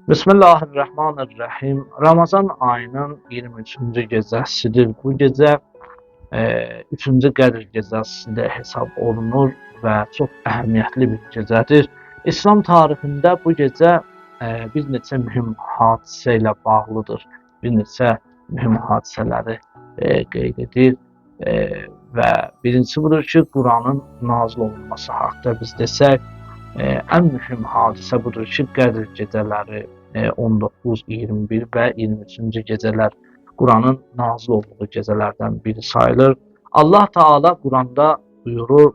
Bismillahirrahmanirrahim. Ramazan ayının 23-cü gecəsidir. Bu gecə 3-cü Qədr gecəsi də hesab olunur və çox əhəmiyyətli bir gecədir. İslam tarixində bu gecə bir neçə mühüm hadisə ilə bağlıdır. Bir neçə mühüm hadisələri qeyd edir və birincisi budur ki, Quranın nazil olunması haqqında biz desək, ən mühüm hadisə budur ki, Qədr gecələri 19, 21 və 23-cü gecələr Quranın nazil olduğu gecələrdən biri sayılır. Allah Teala Quranda buyurur: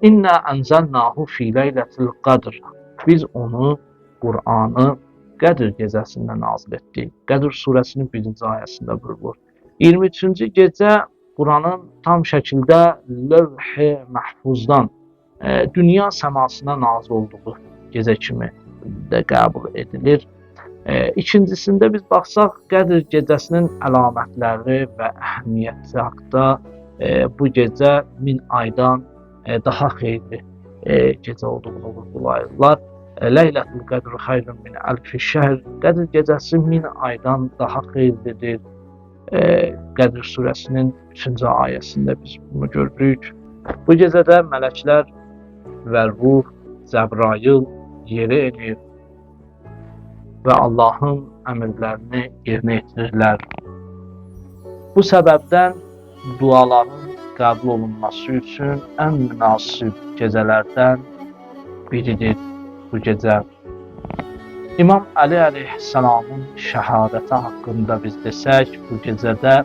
İnna enzelnahu fi leyletil qadr. Biz onu, Qur'anı Qədr gecəsində nazil etdik. Qədr surəsinin 1-ci ayəsində buyurulur. 23-cü gecə Quranın tam şəkildə Lövh-i Məhfuzdan dünya səmasına nazil olduğu gecə kimi də qəbul edilir. İkincisində biz baxsaq, Qədr gecəsinin əlamətləri və əhəmiyyəti haqqında bu gecə 1000 aydan daha xeyirli gecə olduğunu vurğulayırlar. Leylətul Qədr xeyrun min əlfi şəhr. Qədr gecəsi 1000 aydan daha xeyirlidir. Qədr surəsinin 3-cü ayəsində biz bunu görürük. Bu gecədə mələklər və ruh, Cəbrayıl yerə enir və Allahın əmrlərini yerinə yetirirlər. Bu səbəbdən duaların qəbul olunması üçün ən münasib gecələrdən biridir bu gecə. İmam Əli əleyhissalamın şəhadəti haqqında biz desək, bu gecədə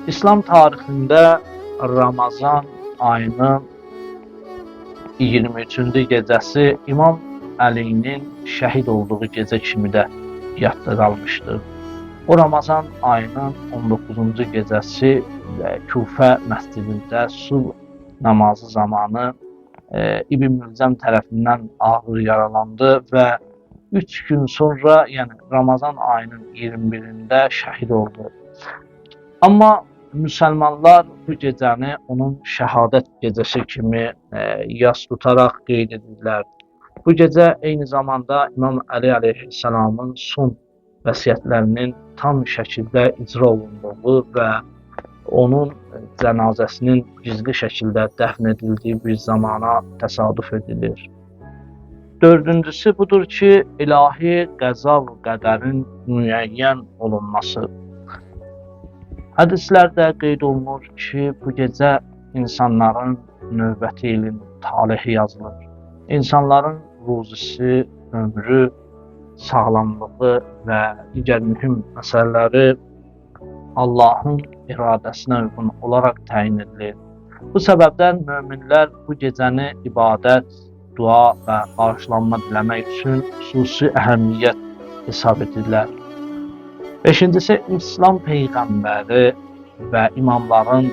İslam tarixində Ramazan ayının 23-cü gecəsi İmam Əlinin şəhid olduğu gecə kimi də yadda qalmışdır. O Ramazan ayının 19-cu gecəsi Kufə məscidində subh namazı zamanı İbn Mülcəm tərəfindən ağır yaralandı və 3 gün sonra, yəni Ramazan ayının 21-də şəhid oldu. Amma müsəlmanlar bu gecəni onun şəhadət gecəsi kimi yas tutaraq qeyd edirlər. Bu gecə eyni zamanda İmam Əli əleyhissalamın son vəsiyyətlərinin tam şəkildə icra olunduğu və onun cənazəsinin gizli şəkildə dəfn edildiyi bir zamana təsadüf edilir. Dördüncüsü budur ki, ilahi qəza və qədərin müəyyən olunması. Hədislərdə qeyd olunur ki, bu gecə insanların növbəti ilin talehi yazılır. İnsanların ruzisi, ömrü, sağlamlığı və digər mühüm məsələləri Allahın iradəsinə uyğun olaraq təyin edilir. Bu səbəbdən möminlər bu gecəni ibadət, dua və bağışlanma diləmək üçün xüsusi əhəmiyyət hesab edirlər. Beşincisi, İslam Peyğəmbəri və imamların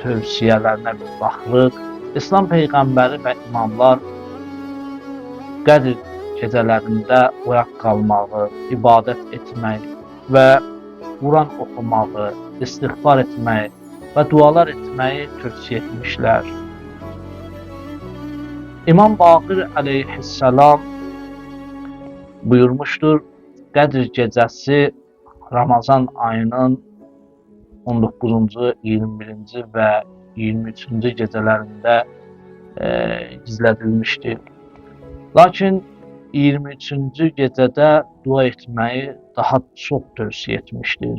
tövsiyələrinə bir baxırıq. İslam Peyğəmbəri və imamlar Qədr gecələrində oyaq qalmağı, ibadət etmək və Quran oxumağı, istiğfar etməyi və dualar etməyi tövsiyə etmişlər. İmam Baqir əleyhissalam buyurmuşdur, Qədr gecəsi Ramazan ayının 19-cu, 21-ci və 23-cü gecələrində gizlədilmişdir. Lakin 23-cü gecədə dua etməyi daha çox tövsiyə etmişdir.